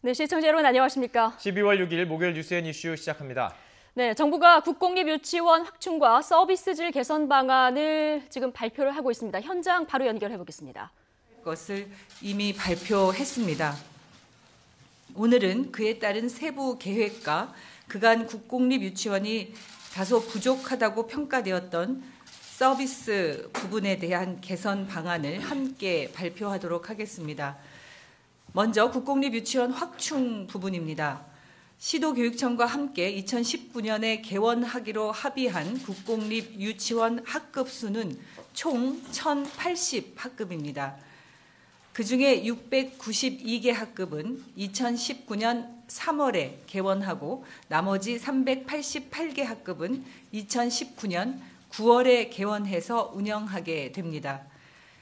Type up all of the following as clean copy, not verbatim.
네, 시청자 여러분 안녕하십니까? 12월 6일 목요일 뉴스앤 이슈 시작합니다. 네, 정부가 국공립유치원 확충과 서비스질 개선 방안을 지금 발표를 하고 있습니다. 현장 바로 연결해 보겠습니다. 것을 이미 발표했습니다. 오늘은 그에 따른 세부 계획과 그간 국공립유치원이 다소 부족하다고 평가되었던 서비스 부분에 대한 개선 방안을 함께 발표하도록 하겠습니다. 먼저 국공립유치원 확충 부분입니다. 시도교육청과 함께 2019년에 개원하기로 합의한 국공립유치원 학급 수는 총 1,080 학급입니다. 그중에 692개 학급은 2019년 3월에 개원하고 나머지 388개 학급은 2019년 9월에 개원해서 운영하게 됩니다.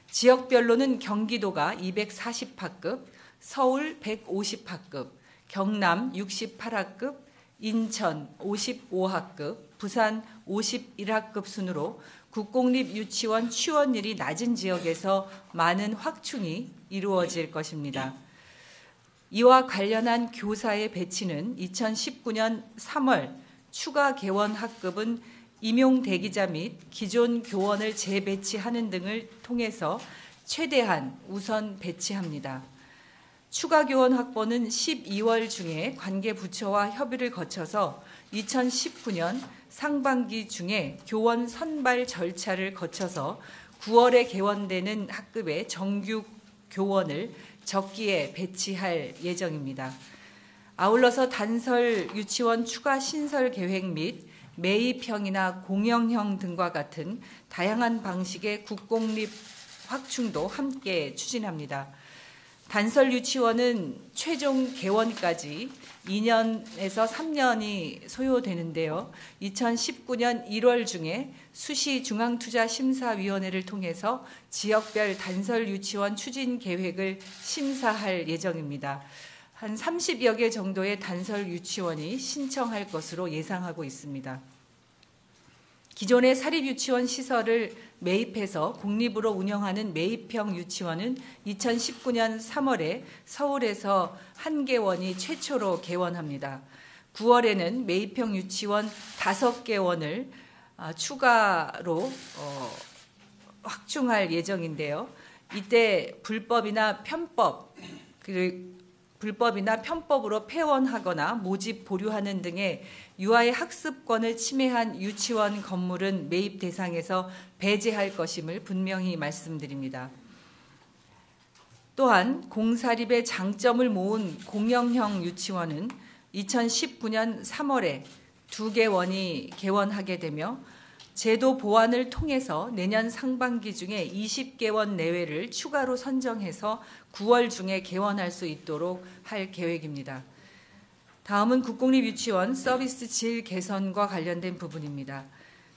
지역별로는 경기도가 240학급, 서울 150학급, 경남 68학급, 인천 55학급, 부산 51학급 순으로 국공립유치원 취원율이 낮은 지역에서 많은 확충이 이루어질 것입니다. 이와 관련한 교사의 배치는 2019년 3월 추가 개원 학급은 임용 대기자 및 기존 교원을 재배치하는 등을 통해서 최대한 우선 배치합니다. 추가 교원 확보는 12월 중에 관계 부처와 협의를 거쳐서 2019년 상반기 중에 교원 선발 절차를 거쳐서 9월에 개원되는 학급의 정규 교원을 적기에 배치할 예정입니다. 아울러서 단설 유치원 추가 신설 계획 및 매입형이나 공영형 등과 같은 다양한 방식의 국공립 확충도 함께 추진합니다. 단설 유치원은 최종 개원까지 2년에서 3년이 소요되는데요. 2019년 1월 중에 수시중앙투자심사위원회를 통해서 지역별 단설 유치원 추진 계획을 심사할 예정입니다. 한 30여 개 정도의 단설 유치원이 신청할 것으로 예상하고 있습니다. 기존의 사립유치원 시설을 매입해서 공립으로 운영하는 매입형 유치원은 2019년 3월에 서울에서 한개원이 최초로 개원합니다. 9월에는 매입형 유치원 5개원을 추가로 확충할 예정인데요. 이때 불법이나 편법으로 폐원하거나 모집 보류하는 등의 유아의 학습권을 침해한 유치원 건물은 매입 대상에서 배제할 것임을 분명히 말씀드립니다. 또한 공사립의 장점을 모은 공영형 유치원은 2019년 3월에 2개원이 개원하게 되며 제도 보완을 통해서 내년 상반기 중에 20개원 내외를 추가로 선정해서 9월 중에 개원할 수 있도록 할 계획입니다. 다음은 국공립유치원 서비스 질 개선과 관련된 부분입니다.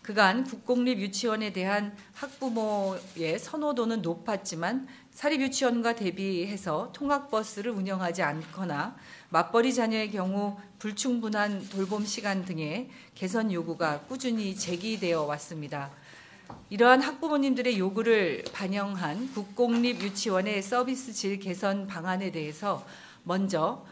그간 국공립유치원에 대한 학부모의 선호도는 높았지만 사립유치원과 대비해서 통학버스를 운영하지 않거나 맞벌이 자녀의 경우 불충분한 돌봄 시간 등의 개선 요구가 꾸준히 제기되어 왔습니다. 이러한 학부모님들의 요구를 반영한 국공립유치원의 서비스 질 개선 방안에 대해서 먼저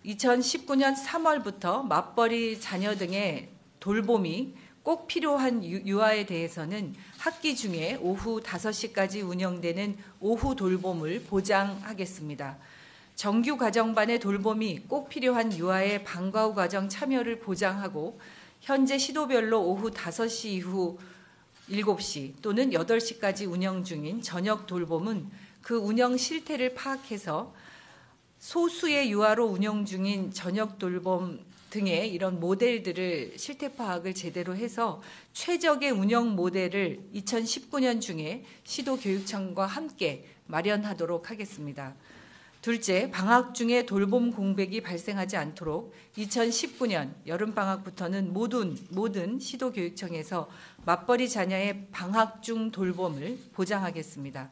2019년 3월부터 맞벌이 자녀 등의 돌봄이 꼭 필요한 유아에 대해서는 학기 중에 오후 5시까지 운영되는 오후 돌봄을 보장하겠습니다. 정규 가정반의 돌봄이 꼭 필요한 유아의 방과 후 과정 참여를 보장하고 현재 시도별로 오후 5시 이후 7시 또는 8시까지 운영 중인 저녁 돌봄은 그 운영 실태를 파악해서 소수의 유아로 운영 중인 저녁 돌봄 등의 이런 모델들을 실태 파악을 제대로 해서 최적의 운영 모델을 2019년 중에 시도교육청과 함께 마련하도록 하겠습니다. 둘째, 방학 중에 돌봄 공백이 발생하지 않도록 2019년 여름방학부터는 모든 시도교육청에서 맞벌이 자녀의 방학 중 돌봄을 보장하겠습니다.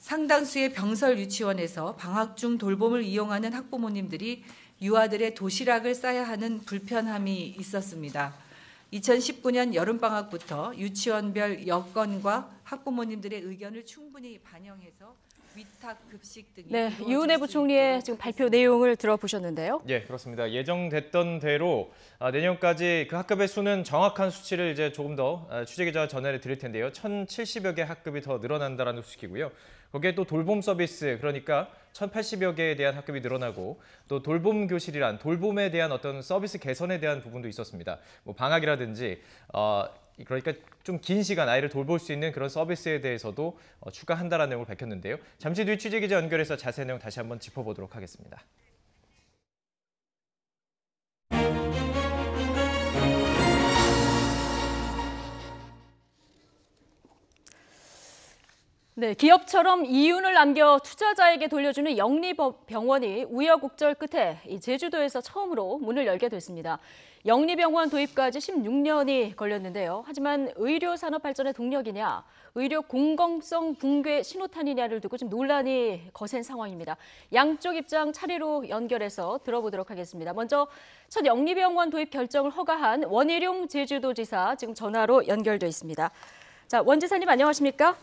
상당수의 병설 유치원에서 방학 중 돌봄을 이용하는 학부모님들이 유아들의 도시락을 싸야 하는 불편함이 있었습니다. 2019년 여름방학부터 유치원별 여건과 학부모님들의 의견을 충분히 반영해서 위탁 급식 등이 네, 이루어질 유은혜 수 부총리의 있도록 지금 발표 하겠습니다. 내용을 들어보셨는데요. 예, 그렇습니다. 예정됐던 대로 내년까지 그 학급의 수는 정확한 수치를 이제 조금 더 취재기자와 전해를 드릴 텐데요. 1,070여 개 학급이 더 늘어난다는 소식이고요. 거기에 또 돌봄 서비스, 그러니까 1,080여 개에 대한 학급이 늘어나고 또 돌봄 교실이란 돌봄에 대한 어떤 서비스 개선에 대한 부분도 있었습니다. 뭐 방학이라든지 그러니까 좀 긴 시간 아이를 돌볼 수 있는 그런 서비스에 대해서도 추가한다라는 내용을 밝혔는데요. 잠시 뒤 취재기자 연결해서 자세한 내용 다시 한번 짚어보도록 하겠습니다. 네, 기업처럼 이윤을 남겨 투자자에게 돌려주는 영리병원이 우여곡절 끝에 이 제주도에서 처음으로 문을 열게 됐습니다. 영리병원 도입까지 16년이 걸렸는데요. 하지만 의료 산업 발전의 동력이냐, 의료 공공성 붕괴 신호탄이냐를 두고 지금 논란이 거센 상황입니다. 양쪽 입장 차례로 연결해서 들어보도록 하겠습니다. 먼저 첫 영리병원 도입 결정을 허가한 원희룡 제주도지사 지금 전화로 연결돼 있습니다. 자, 원 지사님 안녕하십니까?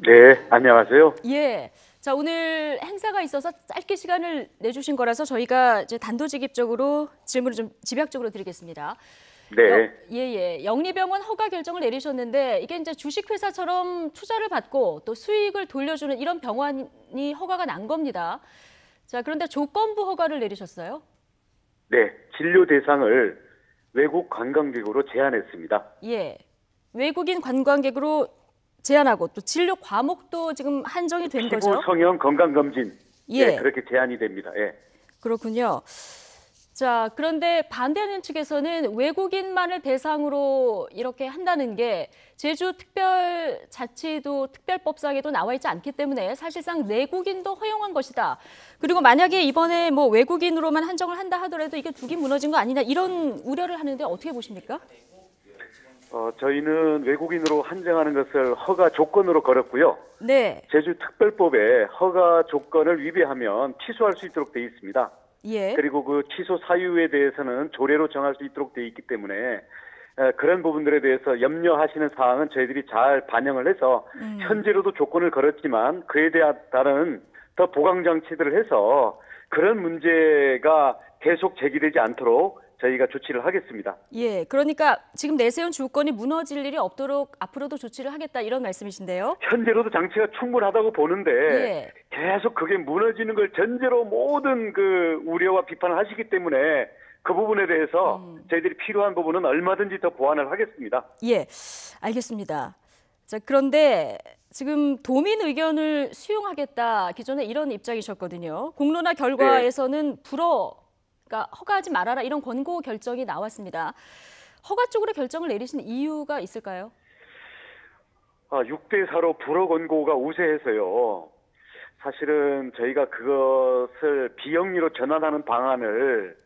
네, 안녕하세요. 예. 자, 오늘 행사가 있어서 짧게 시간을 내주신 거라서 저희가 이제 단도직입적으로 질문을 좀 집약적으로 드리겠습니다. 네, 예. 영리병원 허가 결정을 내리셨는데 이게 이제 주식회사처럼 투자를 받고 또 수익을 돌려주는 이런 병원이 허가가 난 겁니다. 자, 그런데 조건부 허가를 내리셨어요? 네, 진료 대상을 외국 관광객으로 제한했습니다. 예. 외국인 관광객으로 제한하고 또 진료 과목도 지금 한정이 된 거죠? 피부 성형 건강검진, 예. 네, 그렇게 제한이 됩니다. 예. 그렇군요. 자, 그런데 반대하는 측에서는 외국인만을 대상으로 이렇게 한다는 게 제주특별자치도 특별법상에도 나와 있지 않기 때문에 사실상 내국인도 허용한 것이다. 그리고 만약에 이번에 뭐 외국인으로만 한정을 한다 하더라도 이게 둑이 무너진 거 아니냐 이런 우려를 하는데 어떻게 보십니까? 저희는 외국인으로 한정하는 것을 허가 조건으로 걸었고요. 네. 제주특별법에 허가 조건을 위배하면 취소할 수 있도록 돼 있습니다. 예. 그리고 그 취소 사유에 대해서는 조례로 정할 수 있도록 돼 있기 때문에 그런 부분들에 대해서 염려하시는 사항은 저희들이 잘 반영을 해서 현재로도 조건을 걸었지만 그에 대한 다른 더 보강 장치들을 해서 그런 문제가 계속 제기되지 않도록 저희가 조치를 하겠습니다. 예. 그러니까 지금 내세운 조건이 무너질 일이 없도록 앞으로도 조치를 하겠다 이런 말씀이신데요. 현재로도 장치가 충분하다고 보는데 예. 계속 그게 무너지는 걸 전제로 모든 그 우려와 비판을 하시기 때문에 그 부분에 대해서 저희들이 필요한 부분은 얼마든지 더 보완을 하겠습니다. 예. 알겠습니다. 자, 그런데 지금 도민 의견을 수용하겠다. 기존에 이런 입장이셨거든요. 공론화 결과에서는 그러니까 허가하지 말아라 이런 권고 결정이 나왔습니다. 허가 쪽으로 결정을 내리신 이유가 있을까요? 6대4로 불허 권고가 우세해서요. 사실은 저희가 그것을 비영리로 전환하는 방안을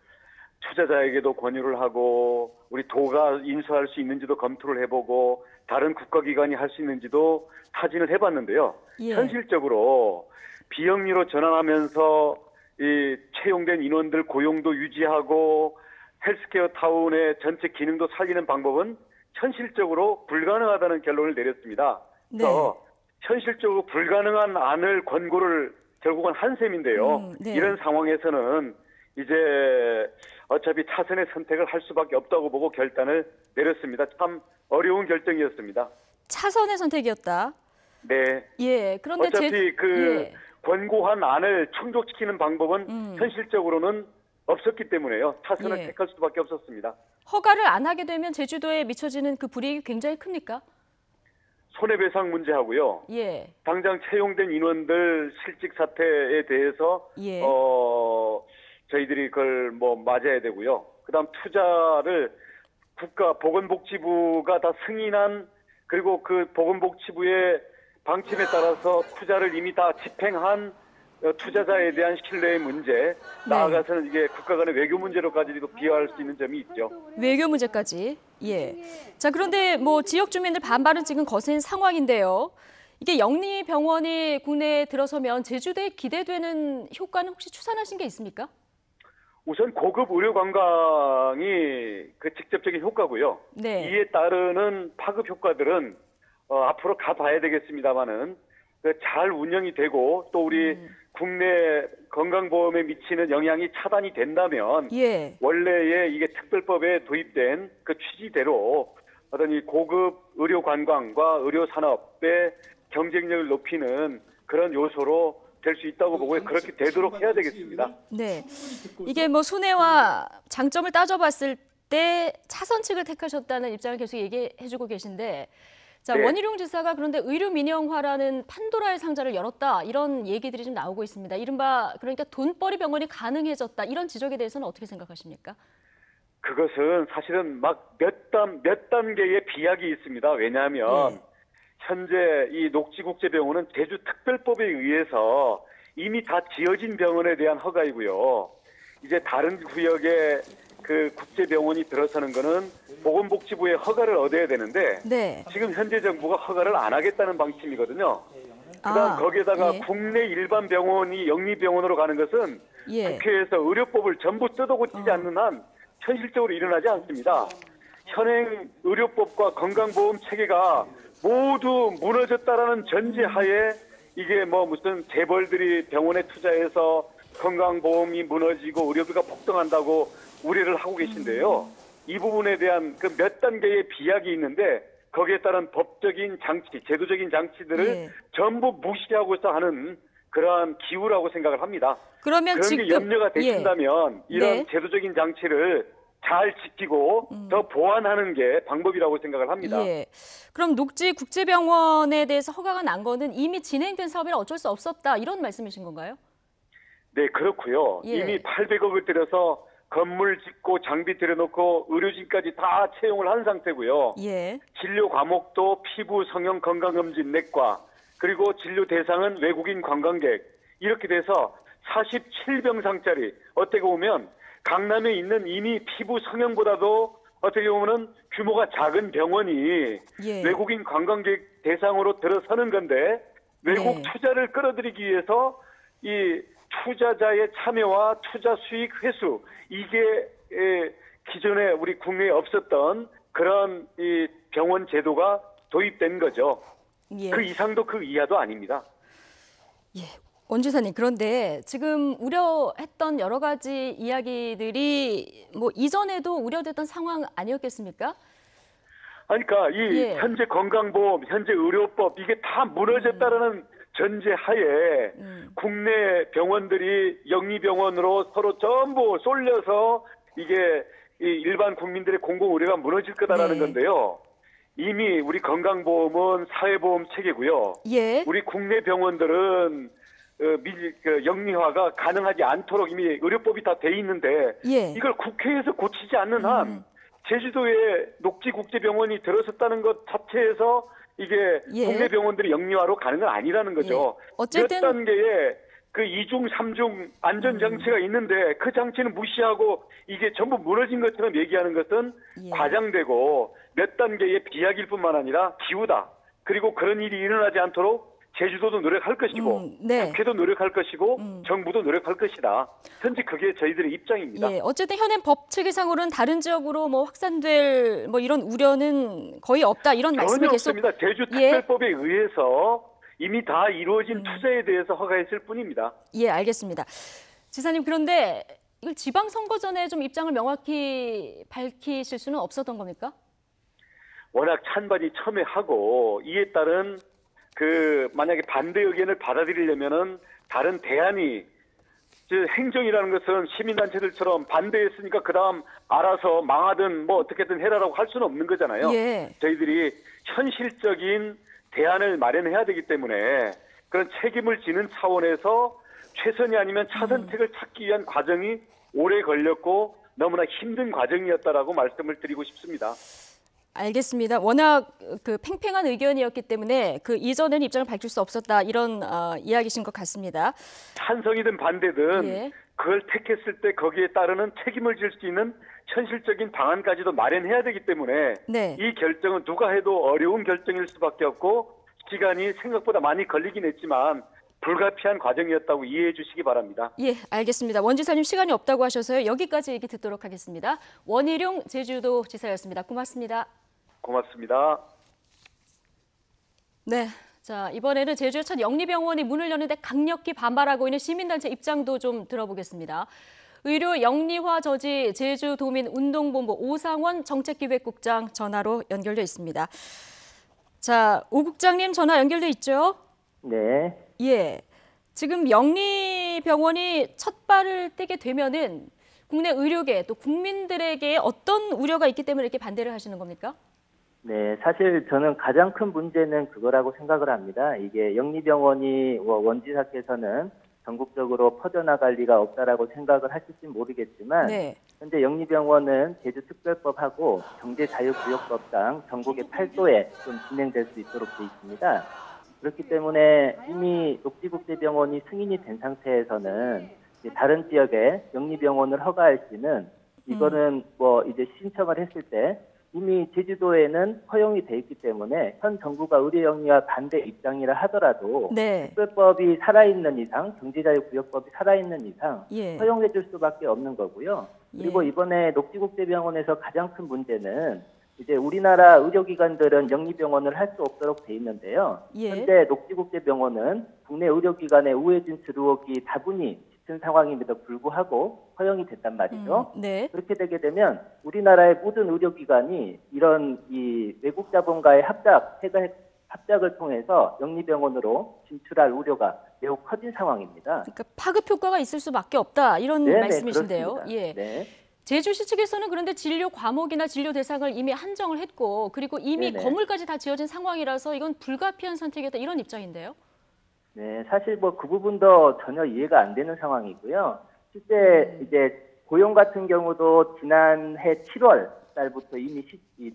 투자자에게도 권유를 하고 우리 도가 인수할 수 있는지도 검토를 해보고 다른 국가기관이 할 수 있는지도 타진을 해봤는데요. 예. 현실적으로 비영리로 전환하면서 이 채용된 인원들 고용도 유지하고 헬스케어 타운의 전체 기능도 살리는 방법은 현실적으로 불가능하다는 결론을 내렸습니다. 그래서 현실적으로 불가능한 안을 권고를 결국은 한 셈인데요. 네. 이런 상황에서는 이제 어차피 차선의 선택을 할 수밖에 없다고 보고 결단을 내렸습니다. 참 어려운 결정이었습니다. 차선의 선택이었다. 네. 예. 그런데 어차피 예. 권고한 안을 충족시키는 방법은 현실적으로는 없었기 때문에요. 차선을 예. 택할 수밖에 없었습니다. 허가를 안 하게 되면 제주도에 미쳐지는 그 불이익이 굉장히 큽니까? 손해배상 문제하고요. 예. 당장 채용된 인원들 실직 사태에 대해서 예. 저희들이 그걸 맞아야 되고요. 그다음 투자를 보건복지부가 다 승인한 그리고 그 보건복지부의 방침에 따라서 투자를 이미 다 집행한 투자자에 대한 신뢰의 문제, 나아가서는 이게 국가 간의 외교 문제로까지도 비화할 수 있는 점이 있죠. 외교 문제까지. 예. 자, 그런데 지역 주민들 반발은 지금 거센 상황인데요. 이게 영리병원이 국내에 들어서면 제주도에 기대되는 효과는 혹시 추산하신 게 있습니까? 우선 고급 의료 관광이 그 직접적인 효과고요. 네. 이에 따르는 파급 효과들은 앞으로 가봐야 되겠습니다만은 잘 운영이 되고 또 우리 국내 건강보험에 미치는 영향이 차단이 된다면 예. 원래의 이게 특별법에 도입된 그 취지대로 어떤 이 고급 의료 관광과 의료 산업의 경쟁력을 높이는 그런 요소로 될 수 있다고 보고요. 그렇게 되도록 해야 되겠습니다. 네. 이게 뭐 손해와 장점을 따져봤을 때 차선 측을 택하셨다는 입장을 계속 얘기해주고 계신데, 자, 네. 원희룡 지사가 그런데 의료 민영화라는 판도라의 상자를 열었다, 이런 얘기들이 좀 나오고 있습니다. 이른바 그러니까 돈벌이 병원이 가능해졌다, 이런 지적에 대해서는 어떻게 생각하십니까? 그것은 사실은 막 몇 단계의 비약이 있습니다. 왜냐하면 현재 이 녹지국제병원은 제주특별법에 의해서 이미 다 지어진 병원에 대한 허가이고요. 이제 다른 구역에 그 국제병원이 들어서는 거는 보건복지부의 허가를 얻어야 되는데 네. 지금 현재 정부가 허가를 안 하겠다는 방침이거든요. 그다음 거기에다가 예. 국내 일반 병원이 영리병원으로 가는 것은 예. 국회에서 의료법을 전부 뜯어고치지 않는 한 현실적으로 일어나지 않습니다. 현행 의료법과 건강보험 체계가 모두 무너졌다라는 전제하에 이게 뭐 무슨 재벌들이 병원에 투자해서 건강보험이 무너지고 의료비가 폭등한다고 우려를 하고 계신데요. 이 부분에 대한 그 몇 단계의 비약이 있는데 거기에 따른 법적인 장치, 제도적인 장치들을 예. 전부 무시하고서 하는 그러한 기우라고 생각을 합니다. 그러면 그런 지금 게 염려가 되신다면 이런 네. 제도적인 장치를 잘 지키고 더 보완하는 게 방법이라고 생각을 합니다. 예. 그럼 녹지국제병원에 대해서 허가가 난 거는 이미 진행된 사업이라 어쩔 수 없었다, 이런 말씀이신 건가요? 네, 그렇고요. 예. 이미 800억을 들여서 건물 짓고 장비 들여놓고 의료진까지 다 채용을 한 상태고요. 예. 진료 과목도 피부, 성형, 건강검진, 내과, 그리고 진료 대상은 외국인 관광객, 이렇게 돼서 47병상짜리, 어떻게 보면 강남에 있는 이미 피부 성형보다도 어떻게 보면은 규모가 작은 병원이 예. 외국인 관광객 대상으로 들어서는 건데, 외국 네. 투자를 끌어들이기 위해서 이 투자자의 참여와 투자 수익 회수, 이게 기존에 우리 국내에 없었던 그런 이 병원 제도가 도입된 거죠. 예. 그 이상도 그 이하도 아닙니다. 예. 원 지사님, 그런데 지금 우려했던 여러 가지 이야기들이 뭐 이전에도 우려됐던 상황 아니었겠습니까? 그러니까 이 예. 현재 건강보험, 현재 의료법 이게 다 무너졌다라는 전제하에 국내 병원들이 영리병원으로 서로 전부 쏠려서 이게 이 일반 국민들의 공공의료가 무너질 거다라는 네. 건데요. 이미 우리 건강보험은 사회보험 체계고요. 예. 우리 국내 병원들은 영리화가 가능하지 않도록 이미 의료법이 다 돼 있는데 예. 이걸 국회에서 고치지 않는 한 제주도에 녹지국제병원이 들어섰다는 것 자체에서 이게 예. 국내 병원들이 영리화로 가는 건 아니라는 거죠. 예. 어쨌든 몇 단계의 그 2중, 3중 안전장치가 있는데 그 장치는 무시하고 이게 전부 무너진 것처럼 얘기하는 것은 예. 과장되고 몇 단계의 비약일 뿐만 아니라 기우다. 그리고 그런 일이 일어나지 않도록 제주도도 노력할 것이고 네. 국회도 노력할 것이고 정부도 노력할 것이다. 현재 그게 저희들의 입장입니다. 예. 어쨌든 현행 법 체계상으로는 다른 지역으로 뭐 확산될 뭐 이런 우려는 거의 없다, 이런 말씀을 전혀 계속. 없습니다. 제주특별법에 의해서 이미 다 이루어진 투자에 대해서 허가했을 뿐입니다. 예, 알겠습니다. 지사님, 그런데 이걸 지방선거 전에 좀 입장을 명확히 밝히실 수는 없었던 겁니까? 워낙 찬반이 첨예하고 이에 따른 그 만약에 반대 의견을 받아들이려면은 다른 대안이, 즉 행정이라는 것은 시민단체들처럼 반대했으니까 그다음 알아서 망하든 뭐 어떻게든 해라라고 할 수는 없는 거잖아요. 예. 저희들이 현실적인 대안을 마련해야 되기 때문에 그런 책임을 지는 차원에서 최선이 아니면 차선책을 찾기 위한 과정이 오래 걸렸고 너무나 힘든 과정이었다라고 말씀을 드리고 싶습니다. 알겠습니다. 워낙 그 팽팽한 의견이었기 때문에 그 이전에는 입장을 밝힐 수 없었다, 이런 이야기신 것 같습니다. 찬성이든 반대든 예. 그걸 택했을 때 거기에 따르는 책임을 질 수 있는 현실적인 방안까지도 마련해야 되기 때문에 네. 이 결정은 누가 해도 어려운 결정일 수밖에 없고 시간이 생각보다 많이 걸리긴 했지만 불가피한 과정이었다고 이해해 주시기 바랍니다. 예, 알겠습니다. 원 지사님, 시간이 없다고 하셔서요. 여기까지 얘기 듣도록 하겠습니다. 원희룡 제주도 지사였습니다. 고맙습니다. 고맙습니다. 네, 자, 이번에는 제주의 첫 영리병원이 문을 여는데 강력히 반발하고 있는 시민단체 입장도 좀 들어보겠습니다. 의료 영리화 저지 제주도민운동본부 오상원 정책기획국장 전화로 연결돼 있습니다. 자, 오 국장님 전화 연결돼 있죠? 네. 예. 지금 영리병원이 첫 발을 떼게 되면은 국내 의료계 또 국민들에게 어떤 우려가 있기 때문에 이렇게 반대를 하시는 겁니까? 네, 사실 저는 가장 큰 문제는 그거라고 생각을 합니다. 이게 영리병원이 원지사께서는 전국적으로 퍼져나갈 리가 없다라고 생각을 하실지 모르겠지만 네. 현재 영리병원은 제주특별법하고 경제자유구역법상 전국의 8도에 좀 진행될 수 있도록 되어 있습니다. 그렇기 때문에 이미 녹지국제병원이 승인이 된 상태에서는 다른 지역에 영리병원을 허가할 시는 이거는 이제 신청을 했을 때 이미 제주도에는 허용이 돼 있기 때문에 현 정부가 의료 영리화 반대 입장이라 하더라도 네. 특별법이 살아있는 이상, 경제자유구역법이 살아있는 이상 예. 허용해 줄 수밖에 없는 거고요. 그리고 예. 이번에 녹지국제병원에서 가장 큰 문제는 이제 우리나라 의료기관들은 영리병원을 할 수 없도록 돼 있는데요. 예. 현재 녹지국제병원은 국내 의료기관의 우회 진출 의혹이 다분히 짙은 상황임에도 불구하고 허용이 됐단 말이죠. 네. 그렇게 되게 되면 우리나라의 모든 의료기관이 이런 이 외국 자본가의 합작을 통해서 영리병원으로 진출할 우려가 매우 커진 상황입니다. 그러니까 파급 효과가 있을 수밖에 없다 이런 네네, 말씀이신데요. 그렇습니다. 예. 네. 제주시 측에서는 그런데 진료 과목이나 진료 대상을 이미 한정을 했고 그리고 이미 네네. 건물까지 다 지어진 상황이라서 이건 불가피한 선택이었다 이런 입장인데요. 네, 사실 그 부분도 전혀 이해가 안 되는 상황이고요. 실제 이제 고용 같은 경우도 지난해 7월 달부터 이미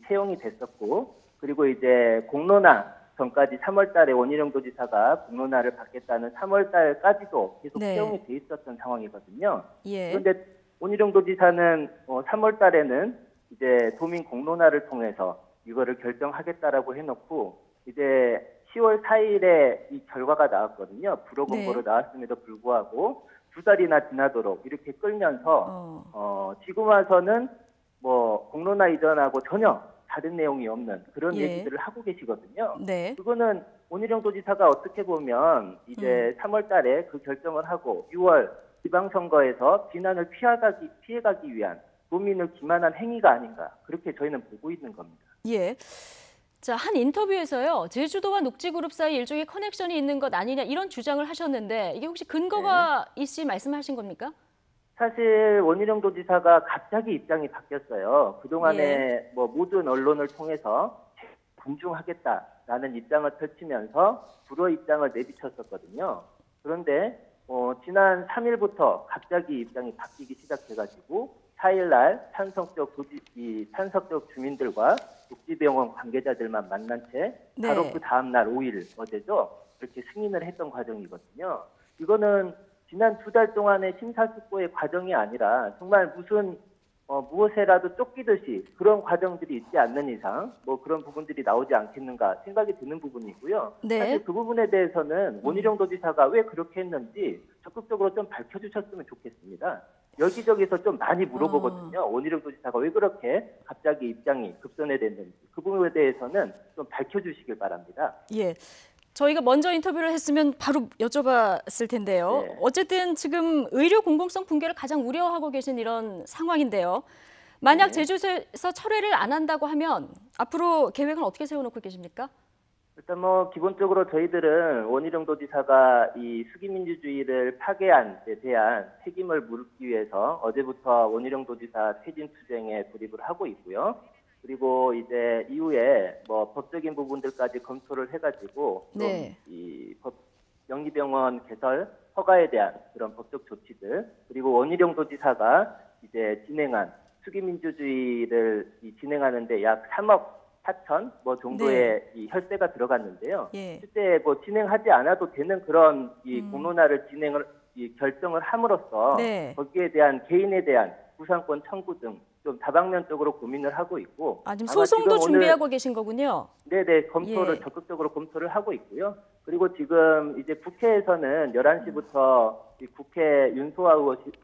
채용이 됐었고, 그리고 이제 공론화 전까지 3월 달에 원희룡 도지사가 공론화를 받겠다는 3월 달까지도 계속 네. 채용이 돼 있었던 상황이거든요. 예. 그런데 원희룡 도지사는 3월 달에는 이제 도민 공론화를 통해서 이거를 결정하겠다라고 해놓고 이제 10월 4일에 이 결과가 나왔거든요. 불허 공고로 네. 나왔음에도 불구하고 2달이나 지나도록 이렇게 끌면서 지금 와서는 공론화 이전하고 전혀 다른 내용이 없는 그런 예. 얘기들을 하고 계시거든요. 네. 그거는 원희룡 도지사가 어떻게 보면 이제 3월 달에 그 결정을 하고 6월 지방선거에서 비난을 피해가기 위한 도민을 기만한 행위가 아닌가 그렇게 저희는 보고 있는 겁니다. 예. 자, 한 인터뷰에서요. 제주도와 녹지그룹 사이 일종의 커넥션이 있는 것 아니냐 이런 주장을 하셨는데 이게 혹시 근거가 있이 말씀하신 겁니까? 사실 원희룡 도지사가 갑자기 입장이 바뀌었어요. 그동안에 모든 언론을 통해서 존중하겠다라는 입장을 펼치면서 불허 입장을 내비쳤었거든요. 그런데 지난 3일부터 갑자기 입장이 바뀌기 시작해가지고 4일날 찬석적 주민들과 녹지병원 관계자들만 만난 채 바로 네. 그 다음날 5일 어제죠. 그렇게 승인을 했던 과정이거든요. 이거는 지난 2달 동안의 심사숙고의 과정이 아니라 정말 무슨 무엇에라도 쫓기듯이 그런 과정들이 있지 않는 이상 그런 부분들이 나오지 않겠는가 생각이 드는 부분이고요. 네. 사실 그 부분에 대해서는 원희룡 도지사가 왜 그렇게 했는지 적극적으로 좀 밝혀주셨으면 좋겠습니다. 여기저기서 좀 많이 물어보거든요. 원희룡 도지사가 왜 그렇게 갑자기 입장이 급선회 됐는지 그 부분에 대해서는 좀 밝혀주시길 바랍니다. 예. 저희가 먼저 인터뷰를 했으면 바로 여쭤봤을 텐데요. 네. 어쨌든 지금 의료 공공성 붕괴를 가장 우려하고 계신 이런 상황인데요. 만약 네. 제주에서 철회를 안 한다고 하면 앞으로 계획은 어떻게 세워놓고 계십니까? 일단 기본적으로 저희들은 원희룡 도지사가 이 수기민주주의를 파괴한 데 대한 책임을 물기 위해서 어제부터 원희룡 도지사 퇴진 투쟁에 돌입을 하고 있고요. 그리고 이제 이후에 법적인 부분들까지 검토를 해가지고 네. 이 영리병원 개설 허가에 대한 그런 법적 조치들 그리고 원희룡 도지사가 이제 진행한 수기민주주의를 진행하는데 약 3억 4천 정도의 이 혈세가 들어갔는데요. 예. 실제 진행하지 않아도 되는 그런 이 공론화를 결정을 함으로써 네. 거기에 대한 개인에 대한 구상권 청구 등 좀 다방면적으로 고민을 하고 있고 지금 아마 소송도 지금 준비하고 계신 거군요. 네네 검토를 예. 적극적으로 검토를 하고 있고요. 그리고 지금 이제 국회에서는 11시부터 국회 윤소아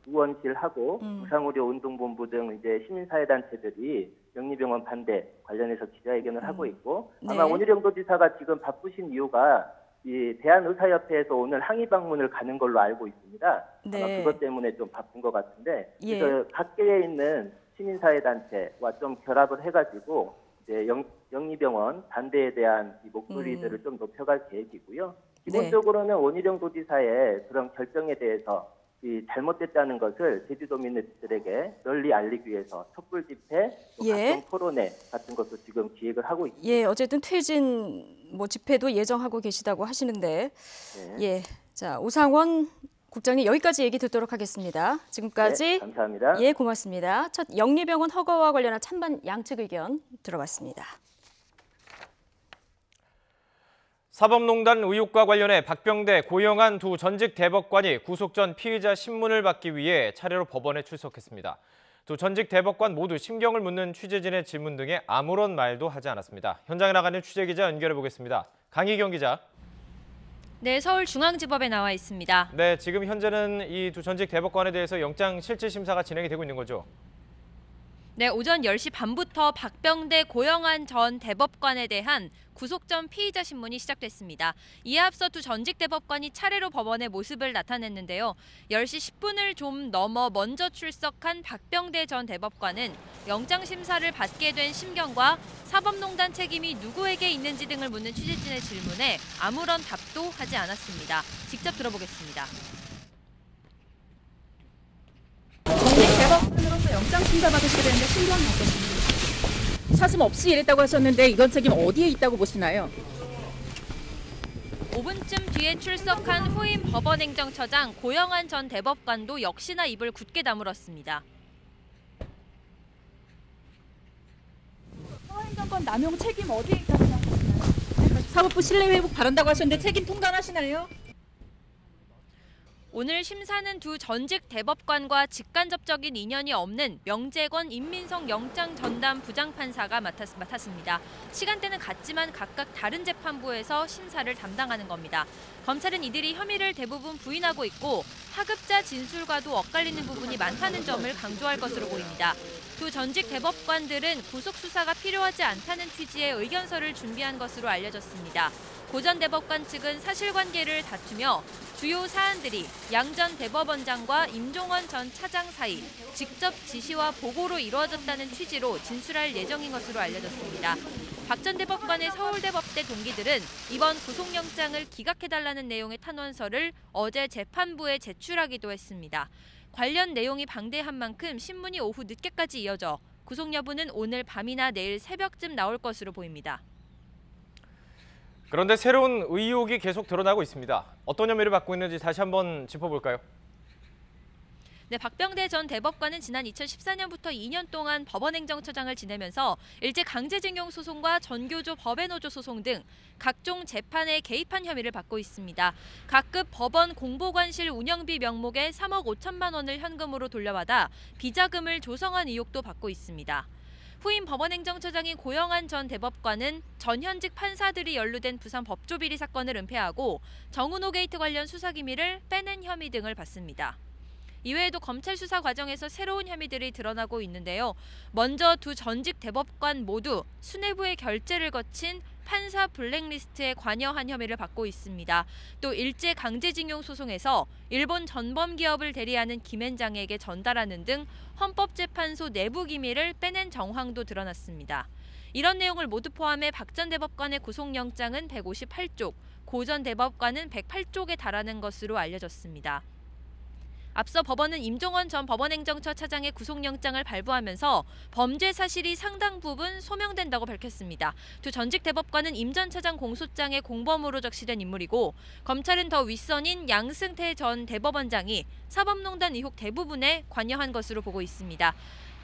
의원실하고 부상의료운동본부 등 이제 시민사회단체들이 영리병원 반대 관련해서 기자회견을 하고 있고 네. 아마 원희룡 도지사가 지금 바쁘신 이유가 이 대한의사협회에서 오늘 항의 방문을 가는 걸로 알고 있습니다. 네. 아마 그것 때문에 좀 바쁜 것 같은데 예. 그래서 각계에 있는 시민사회단체와 좀 결합을 해가지고 이제 영리병원 반대에 대한 이 목소리들을 좀 높여갈 계획이고요. 기본적으로는 원희룡 도지사의 그런 결정에 대해서 이 잘못됐다는 것을 제주도민들에게 널리 알리기 위해서 촛불 집회, 또 예. 각종 토론회 같은 것도 지금 기획을 하고 있습니다. 예, 어쨌든 퇴진 집회도 예정하고 계시다고 하시는데, 네. 예, 자 오상원 국장님 여기까지 얘기 듣도록 하겠습니다. 지금까지 네, 감사합니다. 예, 고맙습니다. 첫 영리병원 허가와 관련한 찬반 양측 의견 들어봤습니다. 사법농단 의혹과 관련해 박병대, 고영한 두 전직 대법관이 구속 전 피의자 신문을 받기 위해 차례로 법원에 출석했습니다. 두 전직 대법관 모두 심경을 묻는 취재진의 질문 등에 아무런 말도 하지 않았습니다. 현장에 나가는 취재기자 연결해 보겠습니다. 강희경 기자. 네, 서울중앙지법에 나와 있습니다. 네, 지금 현재는 이 두 전직 대법관에 대해서 영장 실질 심사가 진행이 되고 있는 거죠? 네, 오전 10시 반부터 박병대, 고영한 전 대법관에 대한 구속 전 피의자 신문이 시작됐습니다. 이에 앞서 두 전직 대법관이 차례로 법원의 모습을 나타냈는데요. 10시 10분을 좀 넘어 먼저 출석한 박병대 전 대법관은 영장 심사를 받게 된 심경과 사법농단 책임이 누구에게 있는지 등을 묻는 취재진의 질문에 아무런 답도 하지 않았습니다. 직접 들어보겠습니다. 대법관으로서 영장 심사 받으시게 되는데 신경이 어떠십니까? 사심 없이 일했다고 하셨는데 이건 책임 어디에 있다고 보시나요? 5분쯤 뒤에 출석한 후임 법원행정처장 고영한 전 대법관도 역시나 입을 굳게 다물었습니다. 행정권 남용 책임 어디에 있다고 생각하시나요? 사법부 신뢰회복 바란다고 하셨는데 책임 통감하시나요? 오늘 심사는 두 전직 대법관과 직간접적인 인연이 없는 명재권 인민성 영장 전담 부장판사가 맡았습니다. 시간대는 같지만 각각 다른 재판부에서 심사를 담당하는 겁니다. 검찰은 이들이 혐의를 대부분 부인하고 있고 하급자 진술과도 엇갈리는 부분이 많다는 점을 강조할 것으로 보입니다. 두 전직 대법관들은 구속 수사가 필요하지 않다는 취지의 의견서를 준비한 것으로 알려졌습니다. 고 전 대법관 측은 사실관계를 다투며 주요 사안들이 양 전 대법원장과 임종원 전 차장 사이 직접 지시와 보고로 이루어졌다는 취지로 진술할 예정인 것으로 알려졌습니다. 박 전 대법관의 서울대법대 동기들은 이번 구속영장을 기각해달라는 내용의 탄원서를 어제 재판부에 제출하기도 했습니다. 관련 내용이 방대한 만큼 신문이 오후 늦게까지 이어져 구속 여부는 오늘 밤이나 내일 새벽쯤 나올 것으로 보입니다. 그런데 새로운 의혹이 계속 드러나고 있습니다. 어떤 혐의를 받고 있는지 다시 한번 짚어볼까요? 네, 박병대 전 대법관은 지난 2014년부터 2년 동안 법원행정처장을 지내면서 일제 강제징용 소송과 전교조 법외노조 소송 등 각종 재판에 개입한 혐의를 받고 있습니다. 각급 법원 공보관실 운영비 명목에 3억 5천만 원을 현금으로 돌려받아 비자금을 조성한 의혹도 받고 있습니다. 후임 법원행정처장인 고영한 전 대법관은 전현직 판사들이 연루된 부산 법조비리 사건을 은폐하고 정은호 게이트 관련 수사기밀을 빼낸 혐의 등을 받습니다. 이외에도 검찰 수사 과정에서 새로운 혐의들이 드러나고 있는데요. 먼저 두 전직 대법관 모두 수뇌부의 결재를 거친 판사 블랙리스트에 관여한 혐의를 받고 있습니다. 또 일제 강제징용 소송에서 일본 전범기업을 대리하는 김앤장에게 전달하는 등 헌법재판소 내부 기밀을 빼낸 정황도 드러났습니다. 이런 내용을 모두 포함해 박 전 대법관의 구속영장은 158쪽, 고 전 대법관은 108쪽에 달하는 것으로 알려졌습니다. 앞서 법원은 임종원 전 법원행정처 차장의 구속영장을 발부하면서 범죄 사실이 상당 부분 소명된다고 밝혔습니다. 두 전직 대법관은 임 전 차장 공소장의 공범으로 적시된 인물이고 검찰은 더 윗선인 양승태 전 대법원장이 사법농단 의혹 대부분에 관여한 것으로 보고 있습니다.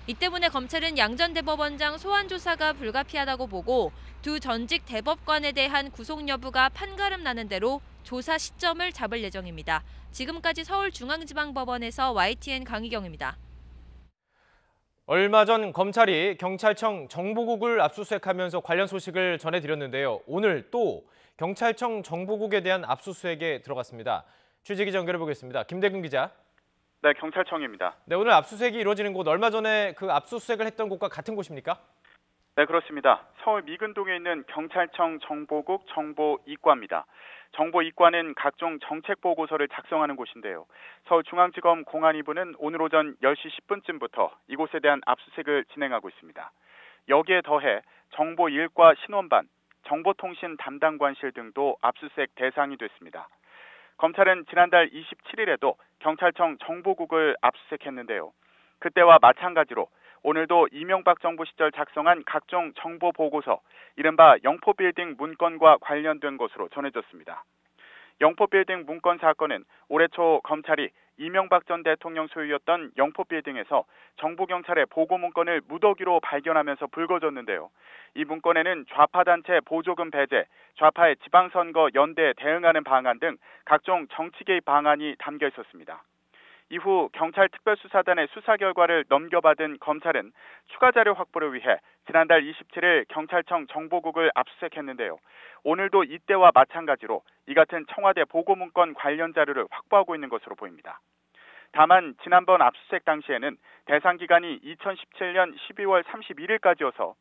이 때문에 검찰은 양 전 대법원장 소환 조사가 불가피하다고 보고 두 전직 대법관에 대한 구속 여부가 판가름 나는 대로 조사 시점을 잡을 예정입니다. 지금까지 서울중앙지방법원에서 YTN 강희경입니다. 얼마 전 검찰이 경찰청 정보국을 압수수색하면서 관련 소식을 전해드렸는데요. 오늘 또 경찰청 정보국에 대한 압수수색에 들어갔습니다. 취재기자 연결해 보겠습니다. 김대근 기자. 네, 경찰청입니다. 네, 오늘 압수수색이 이루어지는 곳 얼마 전에 그 압수수색을 했던 곳과 같은 곳입니까? 네, 그렇습니다. 서울 미근동에 있는 경찰청 정보국 정보이과입니다. 정보이과는 각종 정책 보고서를 작성하는 곳인데요. 서울중앙지검 공안이부는 오늘 오전 10시 10분쯤부터 이곳에 대한 압수수색을 진행하고 있습니다. 여기에 더해 정보일과 신원반, 정보통신 담당관실 등도 압수수색 대상이 됐습니다. 검찰은 지난달 27일에도 경찰청 정보국을 압수수색했는데요. 그때와 마찬가지로 오늘도 이명박 정부 시절 작성한 각종 정보 보고서, 이른바 영포빌딩 문건과 관련된 것으로 전해졌습니다. 영포빌딩 문건 사건은 올해 초 검찰이 이명박 전 대통령 소유였던 영포빌딩에서 정부경찰의 보고 문건을 무더기로 발견하면서 불거졌는데요. 이 문건에는 좌파단체 보조금 배제, 좌파의 지방선거 연대에 대응하는 방안 등 각종 정치 개입 방안이 담겨 있었습니다. 이후 경찰 특별수사단의 수사 결과를 넘겨받은 검찰은 추가 자료 확보를 위해 지난달 27일 경찰청 정보국을 압수수색했는데요. 오늘도 이때와 마찬가지로 이 같은 청와대 보고문건 관련 자료를 확보하고 있는 것으로 보입니다. 다만 지난번 압수수색 당시에는 대상 기간이 2017년 12월 31일까지여서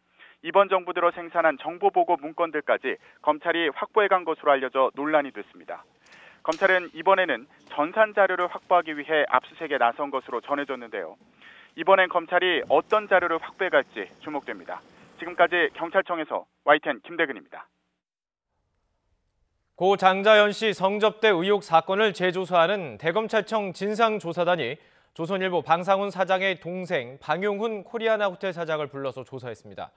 이번 정부 들어 생산한 정보보고 문건들까지 검찰이 확보해간 것으로 알려져 논란이 됐습니다. 검찰은 이번에는 전산 자료를 확보하기 위해 압수수색에 나선 것으로 전해졌는데요. 이번엔 검찰이 어떤 자료를 확보해갈지 주목됩니다. 지금까지 경찰청에서 YTN 김대근입니다. 고 장자연 씨 성접대 의혹 사건을 재조사하는 대검찰청 진상조사단이 조선일보 방상훈 사장의 동생 방용훈 코리아나 호텔 사장을 불러서 조사했습니다.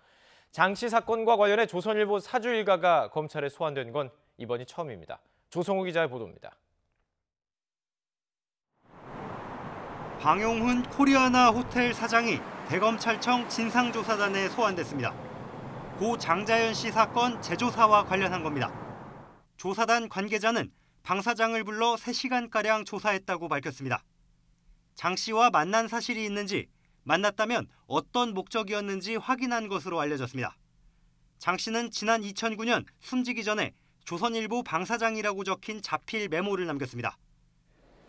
장 씨 사건과 관련해 조선일보 사주 일가가 검찰에 소환된 건 이번이 처음입니다. 조성우 기자의 보도입니다. 방용훈 코리아나 호텔 사장이 대검찰청 진상조사단에 소환됐습니다. 고 장자연 씨 사건 재조사와 관련한 겁니다. 조사단 관계자는 방 사장을 불러 3시간가량 조사했다고 밝혔습니다. 장 씨와 만난 사실이 있는지, 만났다면 어떤 목적이었는지 확인한 것으로 알려졌습니다. 장 씨는 지난 2009년 숨지기 전에 조선일보 방 사장이라고 적힌 자필 메모를 남겼습니다.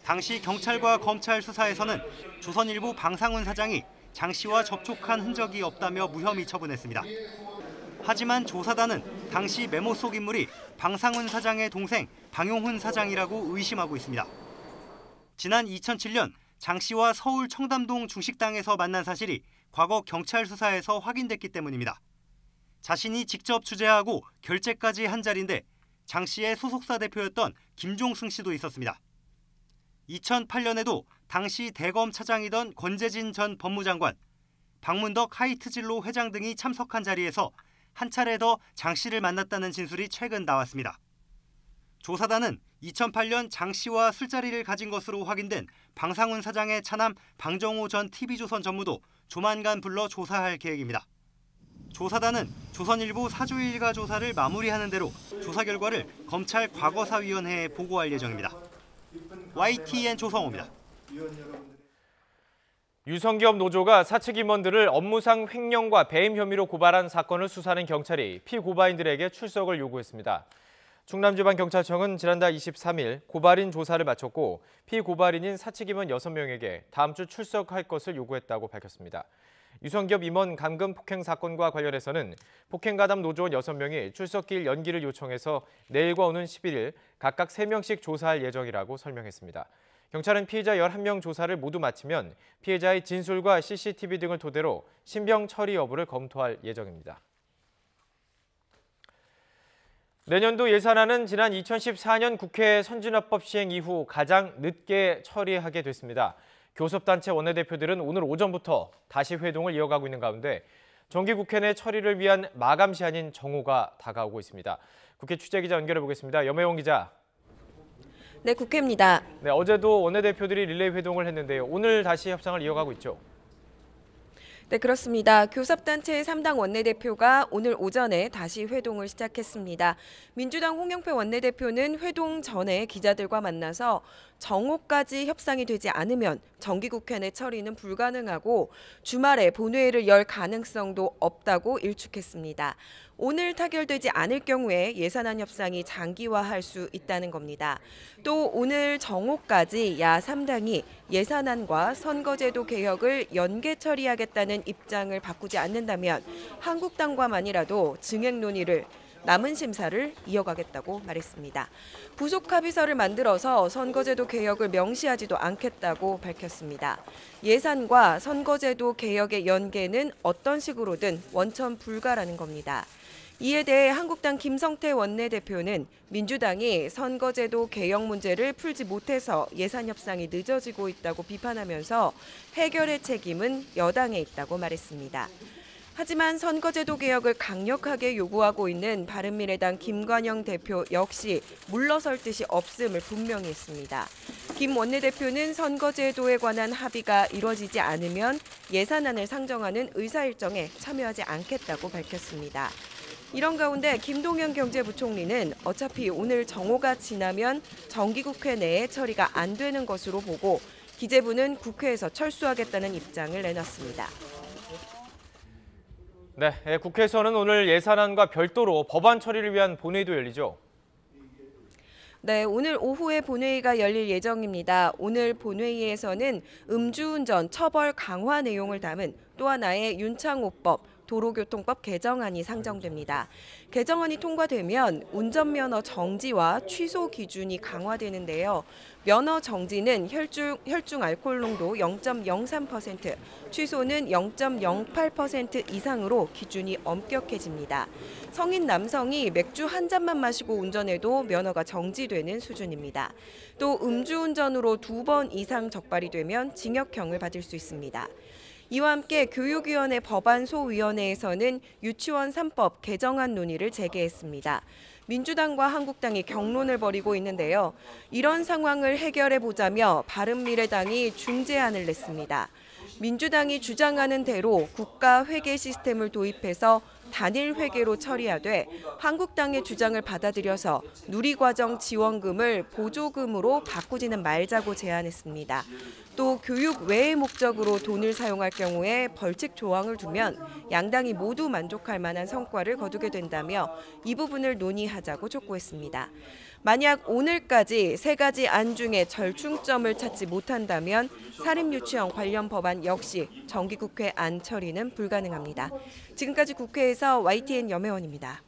당시 경찰과 검찰 수사에서는 조선일보 방상훈 사장이 장 씨와 접촉한 흔적이 없다며 무혐의 처분했습니다. 하지만 조사단은 당시 메모 속 인물이 방상훈 사장의 동생 방용훈 사장이라고 의심하고 있습니다. 지난 2007년 장 씨와 서울 청담동 중식당에서 만난 사실이 과거 경찰 수사에서 확인됐기 때문입니다. 자신이 직접 주재하고 결재까지 한 자리인데 장 씨의 소속사 대표였던 김종승 씨도 있었습니다. 2008년에도 당시 대검 차장이던 권재진 전 법무장관, 박문덕 하이트진로 회장 등이 참석한 자리에서 한 차례 더 장 씨를 만났다는 진술이 최근 나왔습니다. 조사단은 2008년 장 씨와 술자리를 가진 것으로 확인된 방상훈 사장의 차남 방정호 전 TV조선 전무도 조만간 불러 조사할 계획입니다. 조사단은 조선일보 사주일가 조사를 마무리하는 대로 조사 결과를 검찰 과거사위원회에 보고할 예정입니다. YTN 조성호입니다. 유성기업 노조가 사측 임원들을 업무상 횡령과 배임 혐의로 고발한 사건을 수사하는 경찰이 피고발인들에게 출석을 요구했습니다. 충남지방경찰청은 지난달 23일 고발인 조사를 마쳤고 피고발인인 사측 임원 6명에게 다음 주 출석할 것을 요구했다고 밝혔습니다. 유성기업 임원 감금 폭행 사건과 관련해서는 폭행가담 노조원 6명이 출석길 연기를 요청해서 내일과 오는 11일 각각 3명씩 조사할 예정이라고 설명했습니다. 경찰은 피해자 11명 조사를 모두 마치면 피해자의 진술과 CCTV 등을 토대로 신병 처리 여부를 검토할 예정입니다. 내년도 예산안은 지난 2014년 국회 선진화법 시행 이후 가장 늦게 처리하게 됐습니다. 교섭단체 원내대표들은 오늘 오전부터 다시 회동을 이어가고 있는 가운데 정기국회 내 처리를 위한 마감 시한인 정오가 다가오고 있습니다. 국회 취재기자 연결해 보겠습니다. 염혜원 기자. 네, 국회입니다. 네, 어제도 원내대표들이 릴레이 회동을 했는데요. 오늘 다시 협상을 이어가고 있죠. 네, 그렇습니다. 교섭단체 3당 원내대표가 오늘 오전에 다시 회동을 시작했습니다. 민주당 홍영표 원내대표는 회동 전에 기자들과 만나서 정오까지 협상이 되지 않으면 정기국회 내 처리는 불가능하고 주말에 본회의를 열 가능성도 없다고 일축했습니다. 오늘 타결되지 않을 경우에 예산안 협상이 장기화할 수 있다는 겁니다. 또 오늘 정오까지 야 3당이 예산안과 선거제도 개혁을 연계 처리하겠다는 입장을 바꾸지 않는다면 한국당과만이라도 증액 논의를 남은 심사를 이어가겠다고 말했습니다. 부속 합의서를 만들어서 선거제도 개혁을 명시하지도 않겠다고 밝혔습니다. 예산과 선거제도 개혁의 연계는 어떤 식으로든 원천 불가라는 겁니다. 이에 대해 한국당 김성태 원내대표는 민주당이 선거제도 개혁 문제를 풀지 못해서 예산 협상이 늦어지고 있다고 비판하면서 해결의 책임은 여당에 있다고 말했습니다. 하지만 선거제도 개혁을 강력하게 요구하고 있는 바른미래당 김관영 대표 역시 물러설 뜻이 없음을 분명히 했습니다. 김 원내대표는 선거제도에 관한 합의가 이뤄지지 않으면 예산안을 상정하는 의사일정에 참여하지 않겠다고 밝혔습니다. 이런 가운데 김동연 경제부총리는 어차피 오늘 정오가 지나면 정기국회 내에 처리가 안 되는 것으로 보고 기재부는 국회에서 철수하겠다는 입장을 내놨습니다. 네, 국회에서는 오늘 예산안과 별도로 법안 처리를 위한 본회의도 열리죠. 네, 오늘 오후에 본회의가 열릴 예정입니다. 오늘 본회의에서는 음주운전 처벌 강화 내용을 담은 또 하나의 윤창호법 도로교통법 개정안이 상정됩니다. 개정안이 통과되면 운전면허 정지와 취소 기준이 강화되는데요. 면허 정지는 혈중 알코올 농도 0.03%, 취소는 0.08% 이상으로 기준이 엄격해집니다. 성인 남성이 맥주 한 잔만 마시고 운전해도 면허가 정지되는 수준입니다. 또 음주운전으로 2번 이상 적발이 되면 징역형을 받을 수 있습니다. 이와 함께 교육위원회 법안소위원회에서는 유치원 3법 개정안 논의를 재개했습니다. 민주당과 한국당이 경론을 벌이고 있는데요. 이런 상황을 해결해보자며 바른미래당이 중재안을 냈습니다. 민주당이 주장하는 대로 국가 회계 시스템을 도입해서 단일 회계로 처리하되 한국당의 주장을 받아들여서 누리과정 지원금을 보조금으로 바꾸지는 말자고 제안했습니다. 또 교육 외의 목적으로 돈을 사용할 경우에 벌칙 조항을 두면 양당이 모두 만족할 만한 성과를 거두게 된다며 이 부분을 논의하자고 촉구했습니다. 만약 오늘까지 세 가지 안 중에 절충점을 찾지 못한다면 사립유치원 관련 법안 역시 정기국회 안 처리는 불가능합니다. 지금까지 국회에서 YTN 염혜원입니다.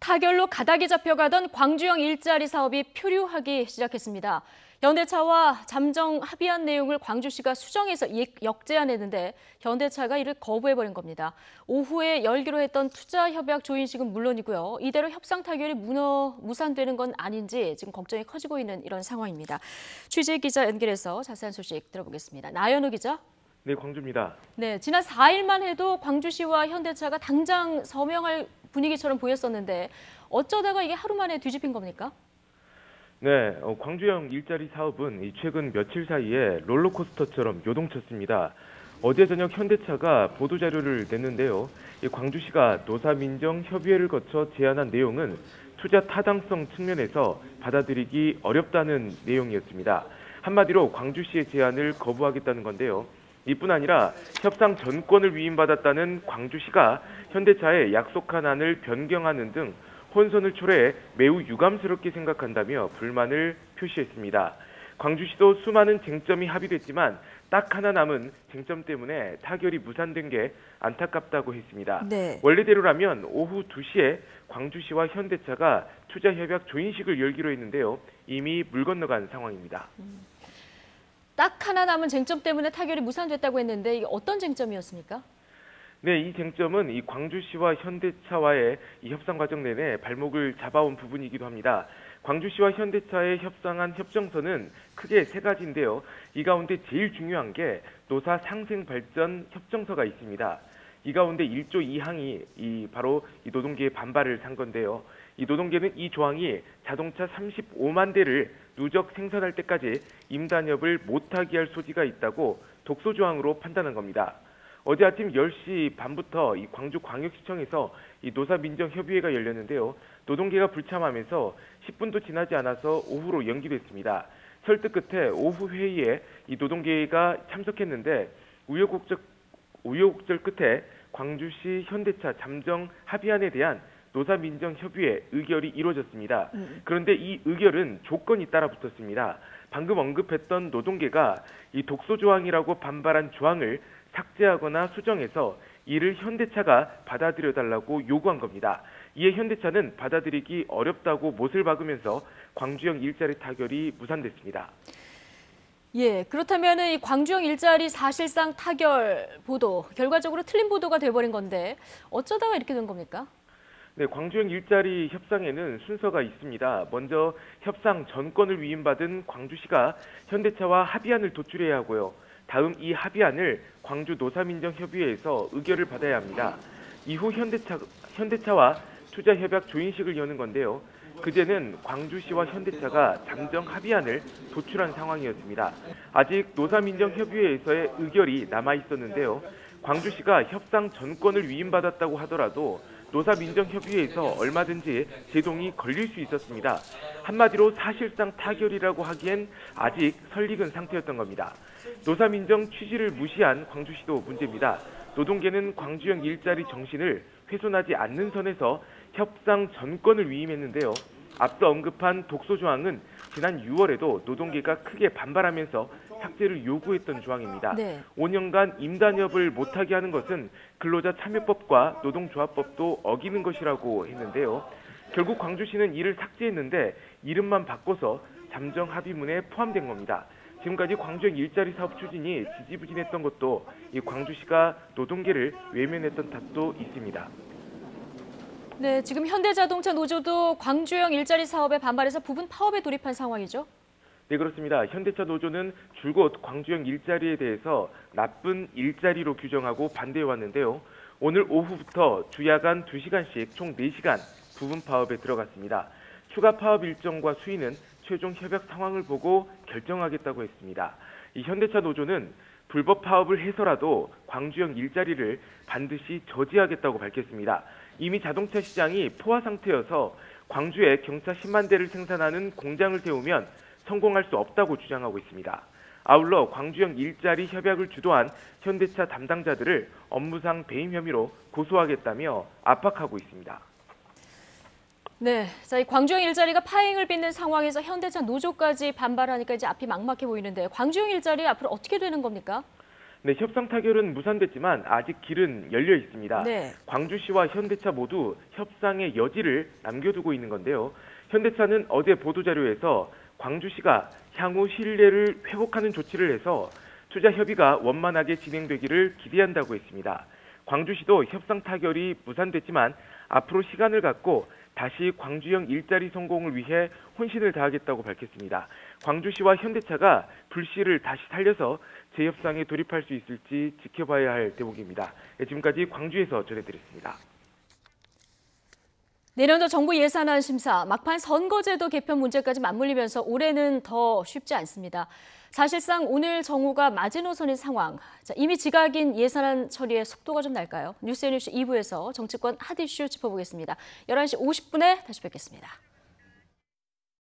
타결로 가닥이 잡혀가던 광주형 일자리 사업이 표류하기 시작했습니다. 현대차와 잠정 합의한 내용을 광주시가 수정해서 역제안했는데 현대차가 이를 거부해버린 겁니다. 오후에 열기로 했던 투자협약 조인식은 물론이고요. 이대로 협상 타결이 무산되는 건 아닌지 지금 걱정이 커지고 있는 이런 상황입니다. 취재 기자 연결해서 자세한 소식 들어보겠습니다. 나연우 기자. 네, 광주입니다. 네, 지난 4일만 해도 광주시와 현대차가 당장 서명할 분위기처럼 보였었는데 어쩌다가 이게 하루 만에 뒤집힌 겁니까? 네, 광주형 일자리 사업은 최근 며칠 사이에 롤러코스터처럼 요동쳤습니다. 어제 저녁 현대차가 보도자료를 냈는데요. 광주시가 노사민정협의회를 거쳐 제안한 내용은 투자 타당성 측면에서 받아들이기 어렵다는 내용이었습니다. 한마디로 광주시의 제안을 거부하겠다는 건데요. 이뿐 아니라 협상 전권을 위임받았다는 광주시가 현대차에 약속한 안을 변경하는 등 혼선을 초래해 매우 유감스럽게 생각한다며 불만을 표시했습니다. 광주시도 수많은 쟁점이 합의됐지만 딱 하나 남은 쟁점 때문에 타결이 무산된 게 안타깝다고 했습니다. 네. 원래대로라면 오후 2시에 광주시와 현대차가 투자협약 조인식을 열기로 했는데요. 이미 물 건너간 상황입니다. 딱 하나 남은 쟁점 때문에 타결이 무산됐다고 했는데 이게 어떤 쟁점이었습니까? 네, 이 쟁점은 이 광주시와 현대차와의 이 협상 과정 내내 발목을 잡아온 부분이기도 합니다. 광주시와 현대차의 협상한 협정서는 크게 세 가지인데요. 이 가운데 제일 중요한 게 노사 상생 발전 협정서가 있습니다. 이 가운데 1조 2항이 바로 이 노동계의 반발을 산 건데요. 이 노동계는 이 조항이 자동차 35만 대를 누적 생산할 때까지 임단협을 못하게 할 소지가 있다고 독소 조항으로 판단한 겁니다. 어제 아침 10시 반부터 이 광주광역시청에서 이 노사민정협의회가 열렸는데요. 노동계가 불참하면서 10분도 지나지 않아서 오후로 연기됐습니다. 설득 끝에 오후 회의에 이 노동계가 참석했는데 우여곡절 끝에 광주시 현대차 잠정 합의안에 대한 노사민정협의회 의결이 이루어졌습니다. 그런데 이 의결은 조건이 따라 붙었습니다. 방금 언급했던 노동계가 이 독소 조항이라고 반발한 조항을 삭제하거나 수정해서 이를 현대차가 받아들여달라고 요구한 겁니다. 이에 현대차는 받아들이기 어렵다고 못을 박으면서 광주형 일자리 타결이 무산됐습니다. 예, 그렇다면 이 광주형 일자리 사실상 타결 보도, 결과적으로 틀린 보도가 돼버린 건데 어쩌다가 이렇게 된 겁니까? 네, 광주형 일자리 협상에는 순서가 있습니다. 먼저 협상 전권을 위임받은 광주시가 현대차와 합의안을 도출해야 하고요. 다음 이 합의안을 광주 노사민정협의회에서 의결을 받아야 합니다. 이후 현대차와 투자협약 조인식을 여는 건데요. 그제는 광주시와 현대차가 잠정 합의안을 도출한 상황이었습니다. 아직 노사민정협의회에서의 의결이 남아있었는데요. 광주시가 협상 전권을 위임받았다고 하더라도 노사민정협의회에서 얼마든지 제동이 걸릴 수 있었습니다. 한마디로 사실상 타결이라고 하기엔 아직 설익은 상태였던 겁니다. 노사민정 취지를 무시한 광주시도 문제입니다. 노동계는 광주형 일자리 정신을 훼손하지 않는 선에서 협상 전권을 위임했는데요. 앞서 언급한 독소 조항은 지난 6월에도 노동계가 크게 반발하면서 삭제를 요구했던 조항입니다. 네. 5년간 임단협을 못하게 하는 것은 근로자 참여법과 노동조합법도 어기는 것이라고 했는데요. 결국 광주시는 이를 삭제했는데 이름만 바꿔서 잠정 합의문에 포함된 겁니다. 지금까지 광주형 일자리 사업 추진이 지지부진했던 것도 이 광주시가 노동계를 외면했던 탓도 있습니다. 네, 지금 현대자동차 노조도 광주형 일자리 사업에 반발해서 부분 파업에 돌입한 상황이죠? 네, 그렇습니다. 현대차 노조는 줄곧 광주형 일자리에 대해서 나쁜 일자리로 규정하고 반대해 왔는데요. 오늘 오후부터 주야간 2시간씩 총 4시간 부분 파업에 들어갔습니다. 추가 파업 일정과 수위는 최종 협약 상황을 보고 결정하겠다고 했습니다. 이 현대차 노조는 불법 파업을 해서라도 광주형 일자리를 반드시 저지하겠다고 밝혔습니다. 이미 자동차 시장이 포화 상태여서 광주에 경차 10만 대를 생산하는 공장을 세우면 성공할 수 없다고 주장하고 있습니다. 아울러 광주형 일자리 협약을 주도한 현대차 담당자들을 업무상 배임 혐의로 고소하겠다며 압박하고 있습니다. 네, 자, 이 광주형 일자리가 파행을 빚는 상황에서 현대차 노조까지 반발하니까 이제 앞이 막막해 보이는데 광주형 일자리 앞으로 어떻게 되는 겁니까? 네, 협상 타결은 무산됐지만 아직 길은 열려 있습니다. 네. 광주시와 현대차 모두 협상의 여지를 남겨두고 있는 건데요. 현대차는 어제 보도자료에서 광주시가 향후 신뢰를 회복하는 조치를 해서 투자 협의가 원만하게 진행되기를 기대한다고 했습니다. 광주시도 협상 타결이 무산됐지만 앞으로 시간을 갖고 다시 광주형 일자리 성공을 위해 혼신을 다하겠다고 밝혔습니다. 광주시와 현대차가 불씨를 다시 살려서 재협상에 돌입할 수 있을지 지켜봐야 할 대목입니다. 지금까지 광주에서 전해드렸습니다. 내년도 정부 예산안 심사, 막판 선거제도 개편 문제까지 맞물리면서 올해는 더 쉽지 않습니다. 사실상 오늘 정오가 마지노선인 상황. 자, 이미 지각인 예산안 처리에 속도가 좀 날까요? 뉴스앤뉴스 2부에서 정치권 핫이슈 짚어보겠습니다. 11시 50분에 다시 뵙겠습니다.